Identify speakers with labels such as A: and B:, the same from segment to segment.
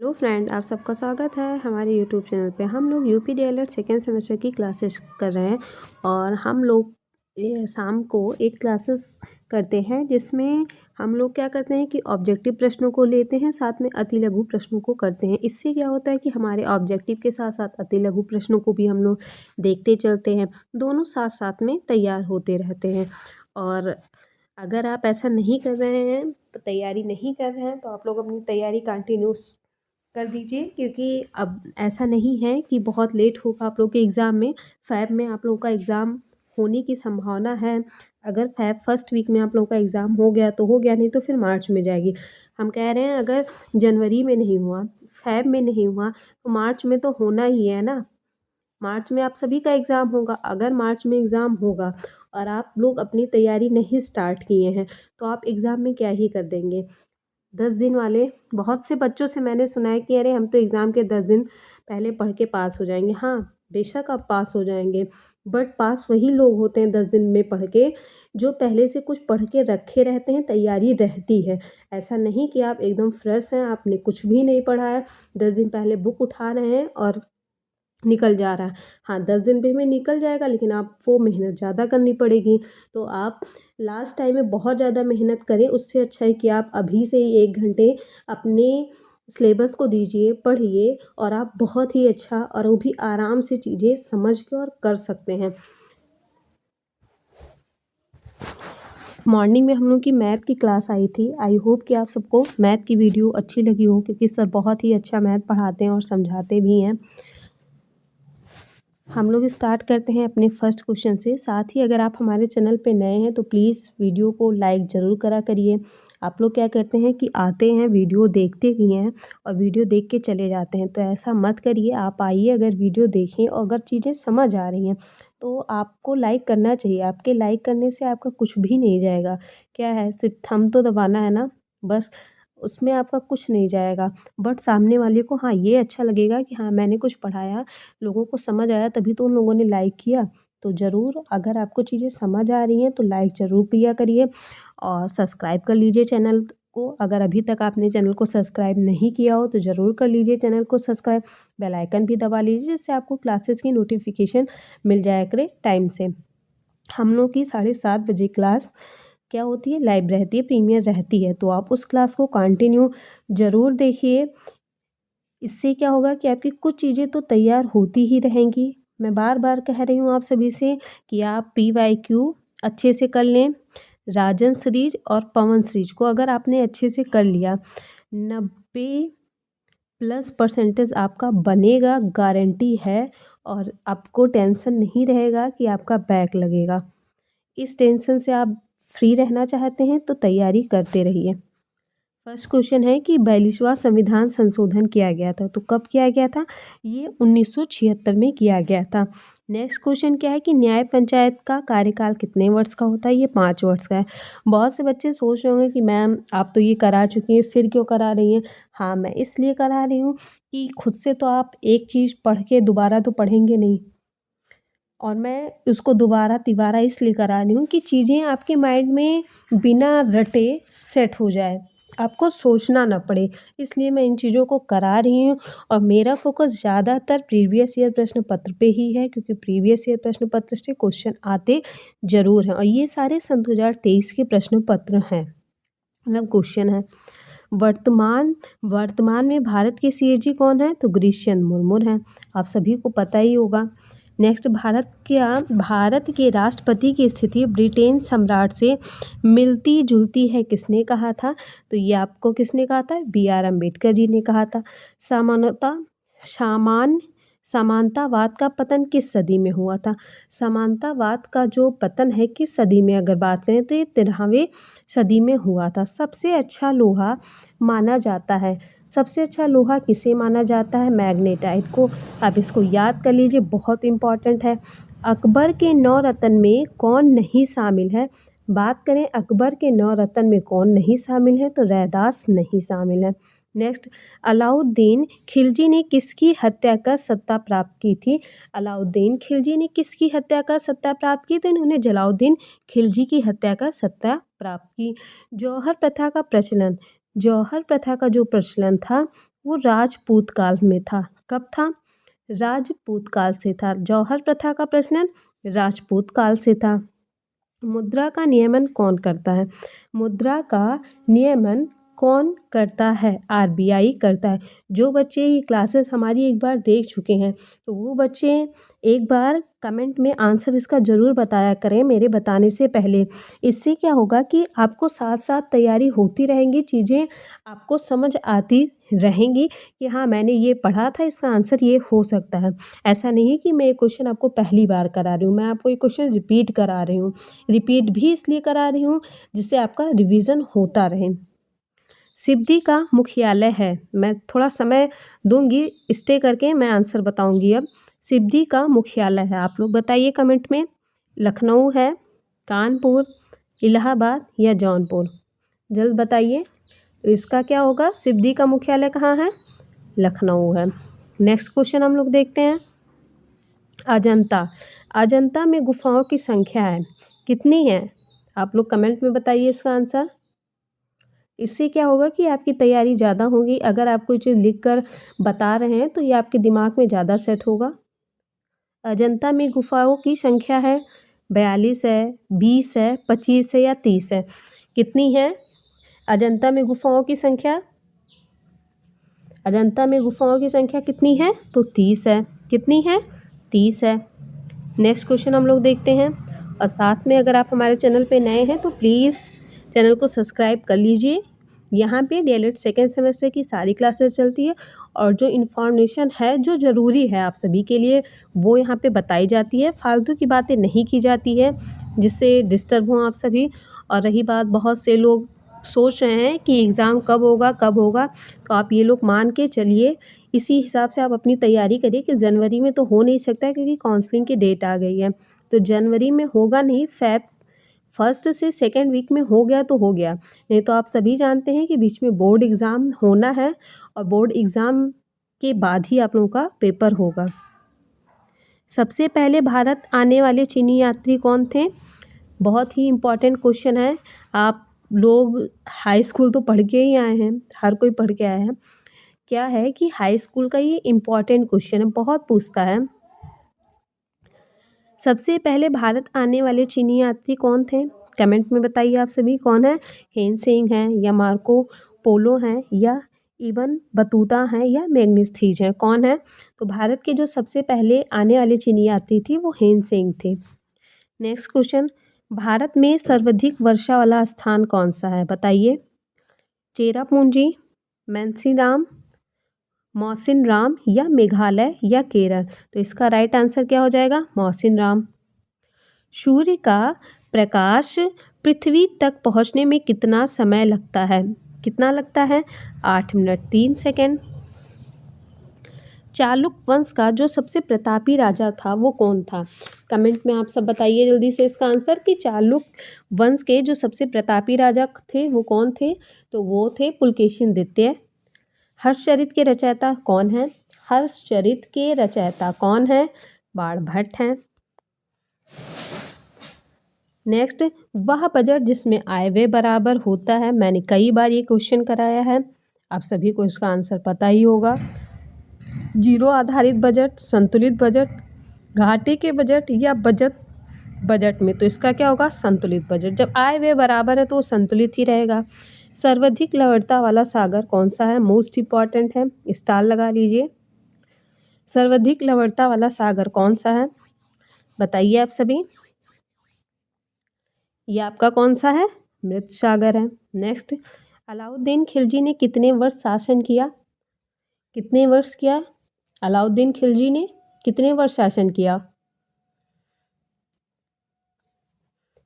A: Hello friend, आप सबका स्वागत है हमारे यूट्यूब चैनल पे। हम लोग यूपी डीएलएड सेकेंड सेमेस्टर की क्लासेस कर रहे हैं और हम लोग शाम को एक क्लासेस करते हैं जिसमें हम लोग क्या करते हैं कि ऑब्जेक्टिव प्रश्नों को लेते हैं, साथ में अति लघु प्रश्नों को करते हैं। इससे क्या होता है कि हमारे ऑब्जेक्टिव के साथ साथ अति लघु प्रश्नों को भी हम लोग देखते चलते हैं, दोनों साथ साथ में तैयार होते रहते हैं। और अगर आप ऐसा नहीं कर रहे हैं, तैयारी नहीं कर रहे हैं, तो आप लोग अपनी तैयारी कंटिन्यूस कर दीजिए, क्योंकि अब ऐसा नहीं है कि बहुत लेट होगा आप लोग के एग्ज़ाम में। फ़ैब में आप लोगों का एग्ज़ाम होने की संभावना है। अगर फ़ैब फर्स्ट वीक में आप लोगों का एग्ज़ाम हो गया तो हो गया, नहीं तो फिर मार्च में जाएगी। हम कह रहे हैं अगर जनवरी में नहीं हुआ, फ़ैब में नहीं हुआ, तो मार्च में तो होना ही है ना। मार्च में आप सभी का एग्ज़ाम होगा। अगर मार्च में एग्ज़ाम होगा और आप लोग अपनी तैयारी नहीं स्टार्ट किए हैं, तो आप एग्ज़ाम में क्या ही कर देंगे। 10 दिन वाले, बहुत से बच्चों से मैंने सुना है कि अरे हम तो एग्ज़ाम के 10 दिन पहले पढ़ के पास हो जाएंगे। हाँ, बेशक आप पास हो जाएंगे, बट पास वही लोग होते हैं 10 दिन में पढ़ के जो पहले से कुछ पढ़ के रखे रहते हैं, तैयारी रहती है। ऐसा नहीं कि आप एकदम फ्रेश हैं, आपने कुछ भी नहीं पढ़ा है, 10 दिन पहले बुक उठा रहे हैं और निकल जा रहा है। हाँ, 10 दिन में निकल जाएगा, लेकिन आप वो मेहनत ज़्यादा करनी पड़ेगी। तो आप लास्ट टाइम में बहुत ज़्यादा मेहनत करें, उससे अच्छा है कि आप अभी से ही 1 घंटे अपने सिलेबस को दीजिए, पढ़िए, और आप बहुत ही अच्छा और वो भी आराम से चीज़ें समझ के और कर सकते हैं। मॉर्निंग में हम लोग की मैथ की क्लास आई थी। आई होप कि आप सबको मैथ की वीडियो अच्छी लगी हो, क्योंकि सर बहुत ही अच्छा मैथ पढ़ाते हैं और समझाते भी हैं। हम लोग स्टार्ट करते हैं अपने फर्स्ट क्वेश्चन से। साथ ही अगर आप हमारे चैनल पे नए हैं तो प्लीज़ वीडियो को लाइक ज़रूर करा करिए। आप लोग क्या करते हैं कि आते हैं, वीडियो देखते भी हैं और वीडियो देख के चले जाते हैं, तो ऐसा मत करिए। आप आइए, अगर वीडियो देखें और अगर चीज़ें समझ आ रही हैं तो आपको लाइक करना चाहिए। आपके लाइक करने से आपका कुछ भी नहीं जाएगा। क्या है, सिर्फ थंब तो दबाना है ना, बस। उसमें आपका कुछ नहीं जाएगा, बट सामने वाले को हाँ ये अच्छा लगेगा कि हाँ मैंने कुछ पढ़ाया, लोगों को समझ आया, तभी तो उन लोगों ने लाइक किया। तो ज़रूर, अगर आपको चीज़ें समझ आ रही हैं तो लाइक ज़रूर किया करिए और सब्सक्राइब कर लीजिए चैनल को। अगर अभी तक आपने चैनल को सब्सक्राइब नहीं किया हो तो ज़रूर कर लीजिए चैनल को सब्सक्राइब। बेल आइकन भी दबा लीजिए, जिससे आपको क्लासेस की नोटिफिकेशन मिल जाया करे टाइम से। हम लोग की 7:30 बजे क्लास क्या होती है, लाइव रहती है, प्रीमियर रहती है, तो आप उस क्लास को कंटिन्यू ज़रूर देखिए। इससे क्या होगा कि आपकी कुछ चीज़ें तो तैयार होती ही रहेंगी। मैं बार बार कह रही हूँ आप सभी से कि आप PYQ अच्छे से कर लें। राजन सीरीज और पवन सीरीज को अगर आपने अच्छे से कर लिया, 90+ % आपका बनेगा, गारंटी है। और आपको टेंशन नहीं रहेगा कि आपका बैक लगेगा। इस टेंशन से आप फ्री रहना चाहते हैं तो तैयारी करते रहिए। फर्स्ट क्वेश्चन है कि 42वां संविधान संशोधन किया गया था, तो कब किया गया था? ये 1976 में किया गया था। नेक्स्ट क्वेश्चन क्या है कि न्याय पंचायत का कार्यकाल कितने वर्ष का होता है? ये 5 वर्ष का है। बहुत से बच्चे सोच रहे होंगे कि मैम आप तो ये करा चुकी हैं, फिर क्यों करा रही हैं? हाँ, मैं इसलिए करा रही हूँ कि खुद से तो आप एक चीज़ पढ़ के दोबारा तो पढ़ेंगे नहीं, और मैं उसको दोबारा तिबारा इसलिए करा रही हूँ कि चीज़ें आपके माइंड में बिना रटे सेट हो जाए, आपको सोचना ना पड़े। इसलिए मैं इन चीज़ों को करा रही हूँ और मेरा फोकस ज़्यादातर प्रीवियस ईयर प्रश्न पत्र पे ही है, क्योंकि प्रीवियस ईयर प्रश्न पत्र से क्वेश्चन आते ज़रूर हैं और ये सारे सन 2023 के प्रश्न पत्र हैं, मतलब क्वेश्चन है। वर्तमान वर्तमान में भारत के CAG कौन है? तो गिरीश चंद्र मुर्मू हैं, आप सभी को पता ही होगा। नेक्स्ट, भारत के राष्ट्रपति की स्थिति ब्रिटेन सम्राट से मिलती जुलती है, किसने कहा था? तो ये आपको किसने कहा था? BR अम्बेडकर जी ने कहा था। समानता सामान समानतावाद का पतन किस सदी में हुआ था? समानतावाद का जो पतन है किस सदी में अगर बात करें तो ये 13वीं सदी में हुआ था। सबसे अच्छा लोहा माना जाता है, सबसे अच्छा लोहा किसे माना जाता है? मैग्नेटाइट को। आप इसको याद कर लीजिए, बहुत इम्पॉर्टेंट है। अकबर के 9 रत्न में कौन नहीं शामिल है? बात करें अकबर के 9 रत्न में कौन नहीं शामिल है, तो रैदास नहीं शामिल है। नेक्स्ट, अलाउद्दीन खिलजी ने किसकी हत्या कर सत्ता प्राप्त की थी? अलाउद्दीन खिलजी ने किसकी हत्या कर सत्ता प्राप्त की? तो इन्होंने जलाउद्दीन खिलजी की हत्या कर सत्ता प्राप्त की। जौहर प्रथा का प्रचलन, जौहर प्रथा का जो प्रचलन था वो राजपूत काल में था। कब था? राजपूत काल से था। जौहर प्रथा का प्रचलन राजपूत काल से था। मुद्रा का नियमन कौन करता है? मुद्रा का नियमन कौन करता है? आरबीआई करता है। जो बच्चे ये क्लासेस हमारी एक बार देख चुके हैं तो वो बच्चे एक बार कमेंट में आंसर इसका ज़रूर बताया करें मेरे बताने से पहले। इससे क्या होगा कि आपको साथ साथ तैयारी होती रहेंगी, चीज़ें आपको समझ आती रहेंगी कि हाँ मैंने ये पढ़ा था, इसका आंसर ये हो सकता है। ऐसा नहीं कि मैं ये क्वेश्चन आपको पहली बार करा रही हूँ, मैं आपको ये क्वेश्चन रिपीट करा रही हूँ। रिपीट भी इसलिए करा रही हूँ जिससे आपका रिवीजन होता रहे। सिवनी का मुख्यालय है। मैं थोड़ा समय दूंगी, स्टे करके मैं आंसर बताऊंगी। अब सिवनी का मुख्यालय है, आप लोग बताइए कमेंट में। लखनऊ है, कानपुर, इलाहाबाद या जौनपुर? जल्द बताइए। तो इसका क्या होगा? सिवनी का मुख्यालय कहाँ है? लखनऊ है। नेक्स्ट क्वेश्चन हम लोग देखते हैं। अजंता। अजंता में गुफाओं की संख्या है कितनी है? आप लोग कमेंट में बताइए इसका आंसर। इससे क्या होगा कि आपकी तैयारी ज़्यादा होगी। अगर आप कोई चीज़ लिख कर बता रहे हैं तो ये आपके दिमाग में ज़्यादा सेट होगा। अजंता में गुफाओं की संख्या है 42 है, 20 है, 25 है या 30 है? कितनी है अजंता में गुफाओं की संख्या? अजंता में गुफाओं की संख्या कितनी है? तो 30 है। कितनी है? 30 है। नेक्स्ट क्वेश्चन हम लोग देखते हैं। और साथ में अगर आप हमारे चैनल पे नए हैं तो प्लीज़ चैनल को सब्सक्राइब कर लीजिए। यहाँ पे डीएलएड सेकेंड सेमेस्टर की सारी क्लासेस चलती है और जो इन्फॉर्मेशन है जो ज़रूरी है आप सभी के लिए वो यहाँ पे बताई जाती है। फालतू की बातें नहीं की जाती है जिससे डिस्टर्ब हों आप सभी। और रही बात, बहुत से लोग सोच रहे हैं कि एग्ज़ाम कब होगा कब होगा, तो आप ये लोग मान के चलिए। इसी हिसाब से आप अपनी तैयारी करिए कि जनवरी में तो हो नहीं सकता है क्योंकि काउंसलिंग की डेट आ गई है। तो जनवरी में होगा नहीं, फेब फर्स्ट से सेकेंड वीक में हो गया तो हो गया, नहीं तो आप सभी जानते हैं कि बीच में बोर्ड एग्ज़ाम होना है और बोर्ड एग्ज़ाम के बाद ही आप लोगों का पेपर होगा। सबसे पहले भारत आने वाले चीनी यात्री कौन थे? बहुत ही इम्पॉर्टेंट क्वेश्चन है। आप लोग हाई स्कूल तो पढ़ के ही आए हैं, हर कोई पढ़ के आया है। क्या है कि हाई स्कूल का ये इम्पॉर्टेंट क्वेश्चन है, बहुत पूछता है। सबसे पहले भारत आने वाले चीनी यात्री कौन थे? कमेंट में बताइए आप सभी। कौन है? हेन सेंग हैं या मार्को पोलो हैं या इबन बतूता हैं या मैग्निथीज हैं? कौन है? तो भारत के जो सबसे पहले आने वाले चीनी यात्री थी वो हेन सेंग थे। नेक्स्ट क्वेश्चन, भारत में सर्वाधिक वर्षा वाला स्थान कौन सा है? बताइए। चेरापूंजी, मैनसीराम, मौसिनराम या मेघालय या केरल? तो इसका राइट आंसर क्या हो जाएगा? मौसिनराम। सूर्य का प्रकाश पृथ्वी तक पहुंचने में कितना समय लगता है? कितना लगता है? 8 मिनट 3 सेकेंड। चालुक वंश का जो सबसे प्रतापी राजा था वो कौन था? कमेंट में आप सब बताइए जल्दी से इसका आंसर कि चालुक वंश के जो सबसे प्रतापी राजा थे वो कौन थे? तो वो थे पुलकेशिन द्वितीय। हर्षचरित के रचयिता कौन है? हर्षचरित के रचयिता कौन है? बाणभट्ट हैं। नेक्स्ट, वह बजट जिसमें आय व्यय बराबर होता है। मैंने कई बार ये क्वेश्चन कराया है, आप सभी को इसका आंसर पता ही होगा। जीरो आधारित बजट, संतुलित बजट, घाटे के बजट या बजट में? तो इसका क्या होगा? संतुलित बजट। जब आय व्यय बराबर है तो वो संतुलित ही रहेगा। सर्वाधिक लवणता वाला सागर कौन सा है? मोस्ट इम्पॉर्टेंट है, स्टार लगा लीजिए। सर्वाधिक लवणता वाला सागर कौन सा है? बताइए आप सभी। ये आपका कौन सा है? मृत सागर है। नेक्स्ट, अलाउद्दीन खिलजी ने कितने वर्ष शासन किया? कितने वर्ष किया? अलाउद्दीन खिलजी ने कितने वर्ष शासन किया?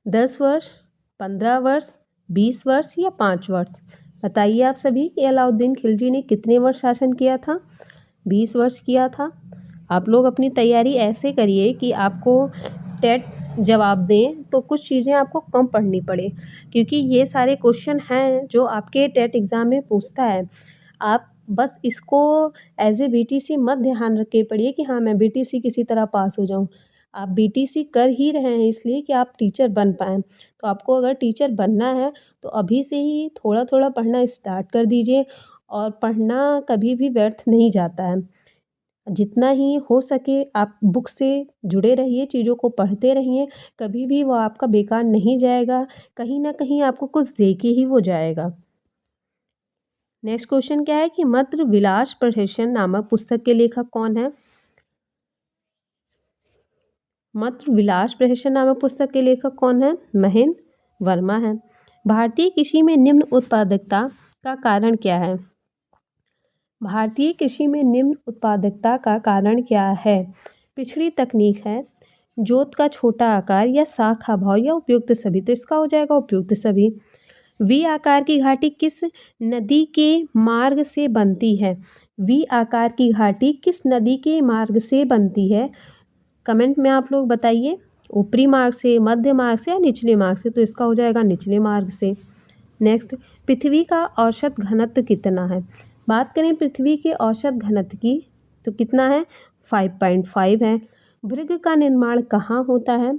A: 10 वर्ष, 15 वर्ष, 20 वर्ष या 5 वर्ष? बताइए आप सभी कि अलाउद्दीन खिलजी ने कितने वर्ष शासन किया था? 20 वर्ष किया था। आप लोग अपनी तैयारी ऐसे करिए कि आपको टेट जवाब दें तो कुछ चीज़ें आपको कम पढ़नी पड़े, क्योंकि ये सारे क्वेश्चन हैं जो आपके टेट एग्ज़ाम में पूछता है। आप बस इसको एज ए बीटीसी मत ध्यान रख के पढ़िए कि हाँ मैं बीटीसी किसी तरह पास हो जाऊँ। आप बीटीसी कर ही रहे हैं इसलिए कि आप टीचर बन पाएँ। तो आपको अगर टीचर बनना है तो अभी से ही थोड़ा थोड़ा पढ़ना स्टार्ट कर दीजिए और पढ़ना कभी भी व्यर्थ नहीं जाता है। जितना ही हो सके आप बुक से जुड़े रहिए, चीज़ों को पढ़ते रहिए, कभी भी वो आपका बेकार नहीं जाएगा, कहीं ना कहीं आपको कुछ दे के ही वो जाएगा। नेक्स्ट क्वेश्चन क्या है कि मत्र विलास प्रहसन नामक पुस्तक के लेखक कौन है? मत्र विलास प्रहसन नामक पुस्तक के लेखक कौन है? महेंद्र वर्मा है। भारतीय कृषि में निम्न उत्पादकता का कारण क्या है? भारतीय कृषि में निम्न उत्पादकता का कारण क्या है? पिछड़ी तकनीक है, जोत का छोटा आकार या शाखा भाव या उपयुक्त सभी। तो इसका हो जाएगा उपयुक्त सभी। वी आकार की घाटी किस नदी के मार्ग से बनती है? वी आकार की घाटी किस नदी के मार्ग से बनती है? कमेंट में आप लोग बताइए, ऊपरी मार्ग से, मध्य मार्ग से या निचले मार्ग से। तो इसका हो जाएगा निचले मार्ग से। नेक्स्ट, पृथ्वी का औसत घनत्व कितना है? बात करें पृथ्वी के औसत घनत्व की तो कितना है? 5.5 है। भृग का निर्माण कहाँ होता है?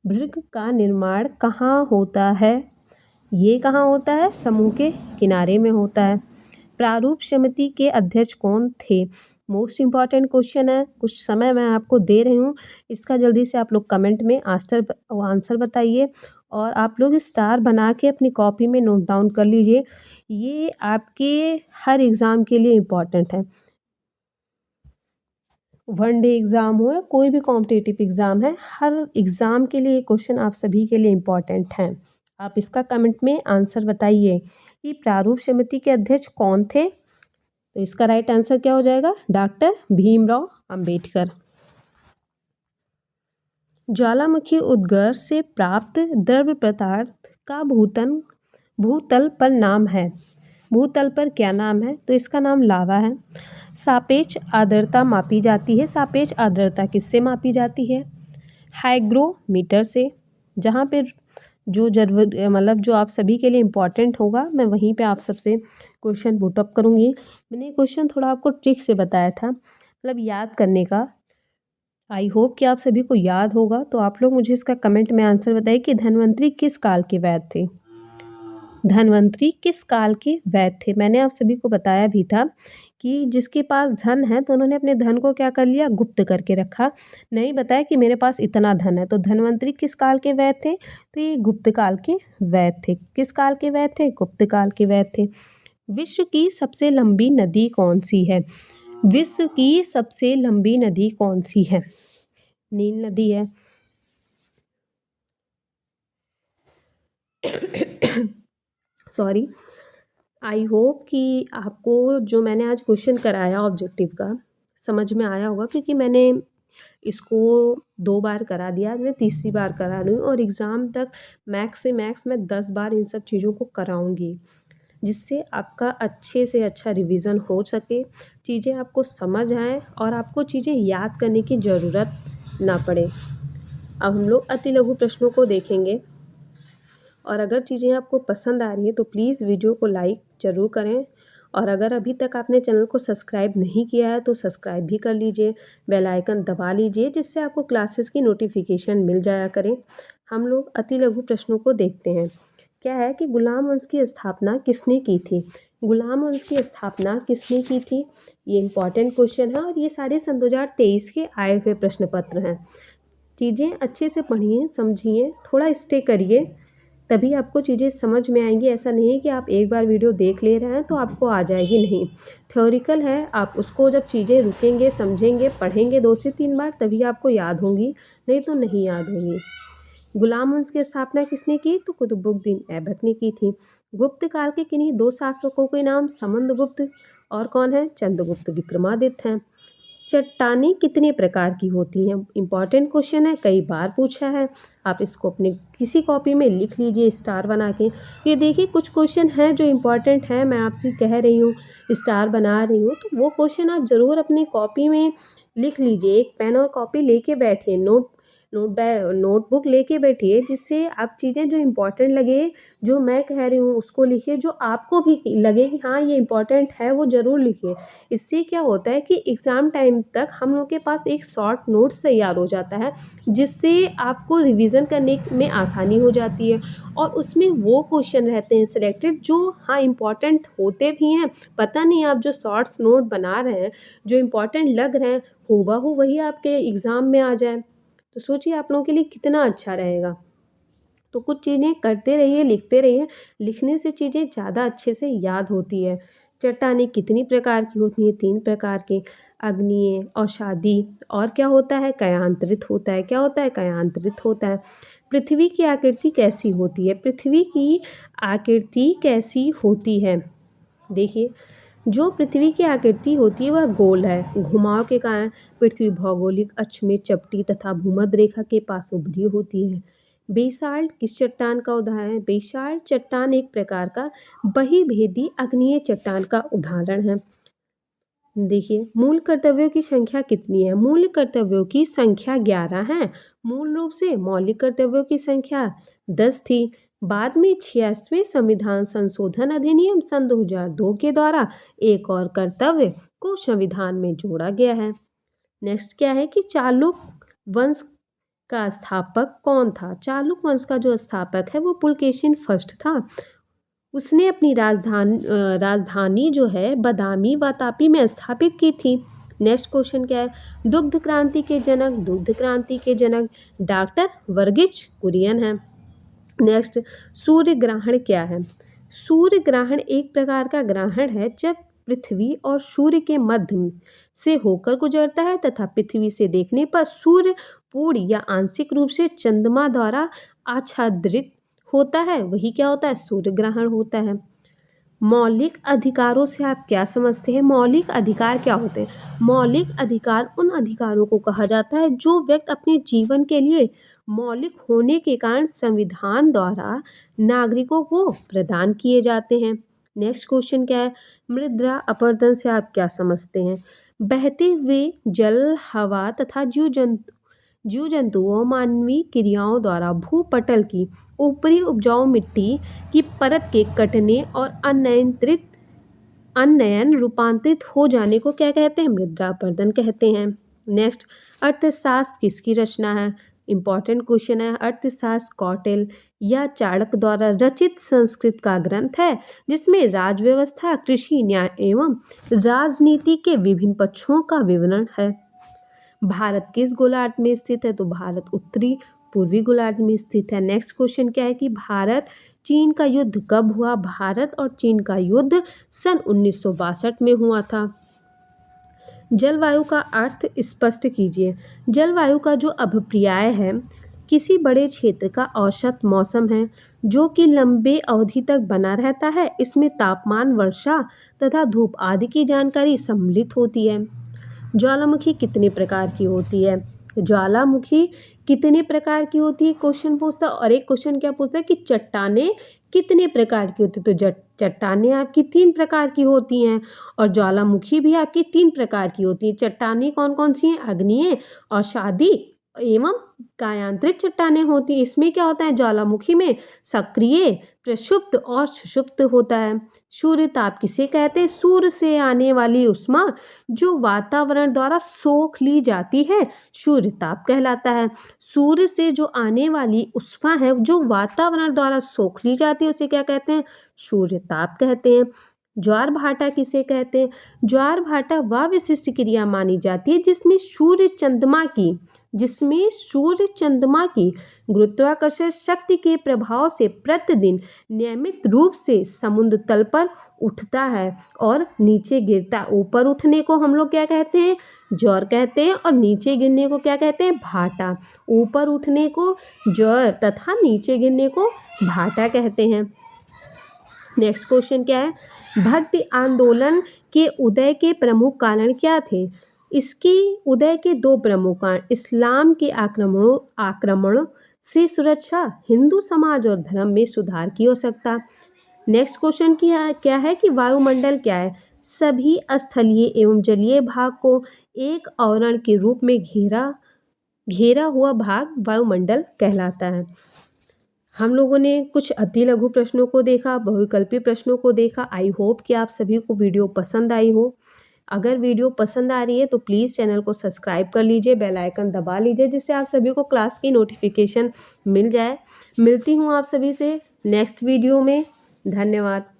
A: भृग का निर्माण कहाँ होता है? ये कहाँ होता है? समूह के किनारे में होता है। प्रारूप समिति के अध्यक्ष कौन थे? मोस्ट इम्पॉर्टेंट क्वेश्चन है, कुछ समय मैं आपको दे रही हूँ, इसका जल्दी से आप लोग कमेंट में आंसर बताइए और आप लोग स्टार बना के अपनी कॉपी में नोट डाउन कर लीजिए। ये आपके हर एग्ज़ाम के लिए इम्पॉर्टेंट है। वन डे एग्ज़ाम हो या कोई भी कॉम्पिटिटिव एग्ज़ाम है, हर एग्ज़ाम के लिए क्वेश्चन आप सभी के लिए इम्पॉर्टेंट हैं। आप इसका कमेंट में आंसर बताइए कि प्रारूप समिति के अध्यक्ष कौन थे? तो इसका राइट आंसर क्या हो जाएगा? डॉक्टर भीमराव अंबेडकर। ज्वालामुखी उद्गार से प्राप्त द्रव्य पदार्थ का भूतल पर नाम है। भूतल पर क्या नाम है? तो इसका नाम लावा है। सापेक्ष आर्द्रता मापी जाती है। सापेक्ष आर्द्रता किससे मापी जाती है? हाइग्रोमीटर से। जहाँ पे जो जो आप सभी के लिए इम्पॉर्टेंट होगा, मैं वहीं पे आप सबसे क्वेश्चन पुटअप करूँगी। मैंने क्वेश्चन थोड़ा आपको ट्रिक से बताया था, मतलब याद करने का। आई होप कि आप सभी को याद होगा। तो आप लोग मुझे इसका कमेंट में आंसर बताइए कि धन्वंतरी किस काल के वैद्य थे? धन्वंतरी किस काल के वैद्य थे? मैंने आप सभी को बताया भी था कि जिसके पास धन है तो उन्होंने अपने धन को क्या कर लिया? गुप्त करके रखा। नहीं बताया कि मेरे पास इतना धन है। तो धन्वंतरी किस काल के वैद्य थे? तो ये गुप्त काल के वैद्य थे। किस काल के वैद्य थे? गुप्त काल के वैद्य थे। विश्व की सबसे लंबी नदी कौन सी है? विश्व की सबसे लंबी नदी कौन सी है? नील नदी है। सॉरी। आई होप कि आपको जो मैंने आज क्वेश्चन कराया ऑब्जेक्टिव का समझ में आया होगा, क्योंकि मैंने इसको 2 बार करा दिया, आज मैं तीसरी बार करा रही हूँ और एग्ज़ाम तक मैक्स से मैक्स मैं 10 बार इन सब चीज़ों को कराऊँगी, जिससे आपका अच्छे से अच्छा रिवीजन हो सके, चीज़ें आपको समझ आएँ और आपको चीज़ें याद करने की ज़रूरत ना पड़े। अब हम लोग अति लघु प्रश्नों को देखेंगे और अगर चीज़ें आपको पसंद आ रही हैं तो प्लीज़ वीडियो को लाइक ज़रूर करें और अगर अभी तक आपने चैनल को सब्सक्राइब नहीं किया है तो सब्सक्राइब भी कर लीजिए, बेल आइकन दबा लीजिए, जिससे आपको क्लासेस की नोटिफिकेशन मिल जाया करें। हम लोग अति लघु प्रश्नों को देखते हैं। क्या है कि गुलाम वंश की स्थापना किसने की थी? गुलाम वंश की स्थापना किसने की थी? ये इंपॉर्टेंट क्वेश्चन है और ये सारे सन 2023 के आए हुए प्रश्न पत्र हैं। चीज़ें अच्छे से पढ़िए, समझिए, थोड़ा स्टे करिए, तभी आपको चीज़ें समझ में आएंगी। ऐसा नहीं है कि आप एक बार वीडियो देख ले रहे हैं तो आपको आ जाएगी, नहीं। थ्योरिकल है, आप उसको जब चीज़ें रुकेंगे, समझेंगे, पढ़ेंगे 2 से 3 बार तभी आपको याद होंगी, नहीं तो नहीं याद होंगी। गुलाम वंश की स्थापना किसने की? तो कुतुबुद्दीन ऐबक ने की थी। गुप्त काल के किन्हीं 2 शासकों के नाम समुद्रगुप्त और कौन है? चंद्रगुप्त विक्रमादित्य हैं। चट्टानें कितने प्रकार की होती हैं? इंपॉर्टेंट क्वेश्चन है, कई बार पूछा है। आप इसको अपने किसी कॉपी में लिख लीजिए स्टार बना के। ये देखिए कुछ क्वेश्चन हैं जो इम्पॉर्टेंट है, मैं आपसे कह रही हूँ, स्टार बना रही हूँ, तो वो क्वेश्चन आप ज़रूर अपनी कॉपी में लिख लीजिए। एक पेन और कॉपी लेके बैठिए, नोट नोटबुक लेके बैठिए, जिससे आप चीज़ें जो इम्पोर्टेंट लगे, जो मैं कह रही हूँ उसको लिखिए, जो आपको भी लगे कि हाँ ये इम्पोर्टेंट है वो ज़रूर लिखिए। इससे क्या होता है कि एग्ज़ाम टाइम तक हम लोग के पास एक शॉर्ट नोट्स तैयार हो जाता है, जिससे आपको रिवीजन करने में आसानी हो जाती है और उसमें वो क्वेश्चन रहते हैं सिलेक्टेड जो हाँ इम्पॉर्टेंट होते भी हैं। पता नहीं आप जो शॉर्ट्स नोट बना रहे हैं, जो इम्पॉर्टेंट लग रहे हैं, हूबहू वही आपके एग्ज़ाम में आ जाए, तो सोचिए आप लोगों के लिए कितना अच्छा रहेगा। तो कुछ चीज़ें करते रहिए, लिखते रहिए। लिखने से चीज़ें ज़्यादा अच्छे से याद होती है। चट्टानें कितनी प्रकार की होती हैं? 3 प्रकार के, आग्नेय, औषधि और क्या होता है? कयांत्रित होता है। क्या होता है? कयांत्रित होता है। पृथ्वी की आकृति कैसी होती है? पृथ्वी की आकृति कैसी होती है? देखिए, जो पृथ्वी की आकृति होती है वह गोल है। घुमाव के कारण पृथ्वी भौगोलिक अक्ष में चपटी तथा भूमध्य रेखा के पास उभरी होती है। बेसाल्ट किस चट्टान का उदाहरण है? बेसाल्ट चट्टान एक प्रकार का बहिर्भेदी आग्नेय चट्टान का उदाहरण है। देखिए, मूल कर्तव्यों की संख्या कितनी है? मूल कर्तव्यों की संख्या 11 है। मूल रूप से मौलिक कर्तव्यों की संख्या 10 थी। बाद में 86वें संविधान संशोधन अधिनियम सन 2002 के द्वारा एक और कर्तव्य को संविधान में जोड़ा गया है। नेक्स्ट क्या है कि चालुक वंश का स्थापक कौन था? चालुक वंश का जो स्थापक है वो पुलकेशिन फर्स्ट था। उसने अपनी राजधानी जो है बदामी व तापी में स्थापित की थी। नेक्स्ट क्वेश्चन क्या है? दुग्ध क्रांति के जनक डॉक्टर वर्गीज कुरियन है। नेक्स्ट, सूर्य ग्रहण क्या है? सूर्य ग्रहण एक प्रकार का ग्रहण है जब पृथ्वी और सूर्य के मध्य से होकर गुजरता है तथा पृथ्वी से देखने पर सूर्य पूर्ण या आंशिक रूप से चंद्रमा द्वारा आच्छादित होता है, वही क्या होता है? सूर्य ग्रहण होता है। मौलिक अधिकारों से आप क्या समझते हैं? मौलिक अधिकार क्या होते हैं? मौलिक अधिकार उन अधिकारों को कहा जाता है जो व्यक्ति अपने जीवन के लिए मौलिक होने के कारण संविधान द्वारा नागरिकों को प्रदान किए जाते हैं। नेक्स्ट क्वेश्चन क्या है? मृदा अपरदन से आप क्या समझते हैं? बहते हुए जल, हवा तथा जीव जंतुओं मानवीय क्रियाओं द्वारा भूपटल की ऊपरी उपजाऊ मिट्टी की परत के कटने और अनयन रूपांतरित हो जाने को क्या कहते हैं? मृदा अपरदन कहते हैं। नेक्स्ट, अर्थशास्त्र किसकी रचना है? इंपॉर्टेंट क्वेश्चन है। अर्थशास्त्र कौटिल्य या चाणक्य द्वारा रचित संस्कृत का ग्रंथ है जिसमें राजव्यवस्था, कृषि, न्याय एवं राजनीति के विभिन्न पक्षों का विवरण है। भारत किस गोलार्ध में स्थित है? तो भारत उत्तरी पूर्वी गोलार्ध में स्थित है। नेक्स्ट क्वेश्चन क्या है कि भारत चीन का युद्ध कब हुआ? भारत और चीन का युद्ध सन 1962 में हुआ था। जलवायु का अर्थ स्पष्ट कीजिए। जलवायु का जो अभिप्राय है किसी बड़े क्षेत्र का औसत मौसम है जो कि लंबे अवधि तक बना रहता है। इसमें तापमान, वर्षा तथा धूप आदि की जानकारी सम्मिलित होती है। ज्वालामुखी कितने प्रकार की होती है? ज्वालामुखी कितने प्रकार की होती है क्वेश्चन पूछता है। और एक क्वेश्चन क्या पूछता है कि चट्टानें कितने प्रकार की होती है? तो चट्टानें आपकी 3 प्रकार की होती हैं और ज्वालामुखी भी आपकी 3 प्रकार की होती हैं। चट्टानें कौन कौन सी हैं? आग्नेय, अवसादी एवं कायांतरित चट्टानें होती हैं। इसमें क्या होता है? ज्वालामुखी में सक्रिय, प्रक्षुब्ध और सुषुप्त होता है। सूर्य ताप किसे कहते हैं? सूर्य से आने वाली उष्मा जो वातावरण द्वारा सोख ली जाती है सूर्य ताप कहलाता है। सूर्य से जो आने वाली उष्मा है जो वातावरण द्वारा सोख ली जाती है उसे क्या कहते हैं? सूर्य ताप कहते हैं। ज्वार भाटा किसे कहते हैं? ज्वार भाटा वह विशिष्ट क्रिया मानी जाती है जिसमें सूर्य चंद्रमा की गुरुत्वाकर्षण शक्ति के प्रभाव से प्रतिदिन नियमित रूप से समुद्र तल पर उठता है और नीचे गिरता है। ऊपर उठने को हम लोग क्या कहते हैं? ज्वार कहते हैं और नीचे गिरने को क्या कहते हैं? भाटा। ऊपर उठने को ज्वार तथा नीचे गिरने को भाटा कहते हैं। नेक्स्ट क्वेश्चन क्या है? भक्ति आंदोलन के उदय के प्रमुख कारण क्या थे? इसके उदय के 2 प्रमुख कारण, इस्लाम के आक्रमणों से सुरक्षा, हिंदू समाज और धर्म में सुधार की आवश्यकता। नेक्स्ट क्वेश्चन क्या है कि वायुमंडल क्या है? सभी स्थलीय एवं जलीय भाग को एक आवरण के रूप में घेरा हुआ भाग वायुमंडल कहलाता है। हम लोगों ने कुछ अति लघु प्रश्नों को देखा, बहुविकल्पी प्रश्नों को देखा। आई होप कि आप सभी को वीडियो पसंद आई हो। अगर वीडियो पसंद आ रही है तो प्लीज़ चैनल को सब्सक्राइब कर लीजिए, बेल आइकन दबा लीजिए, जिससे आप सभी को क्लास की नोटिफिकेशन मिल जाए। मिलती हूँ आप सभी से नेक्स्ट वीडियो में। धन्यवाद।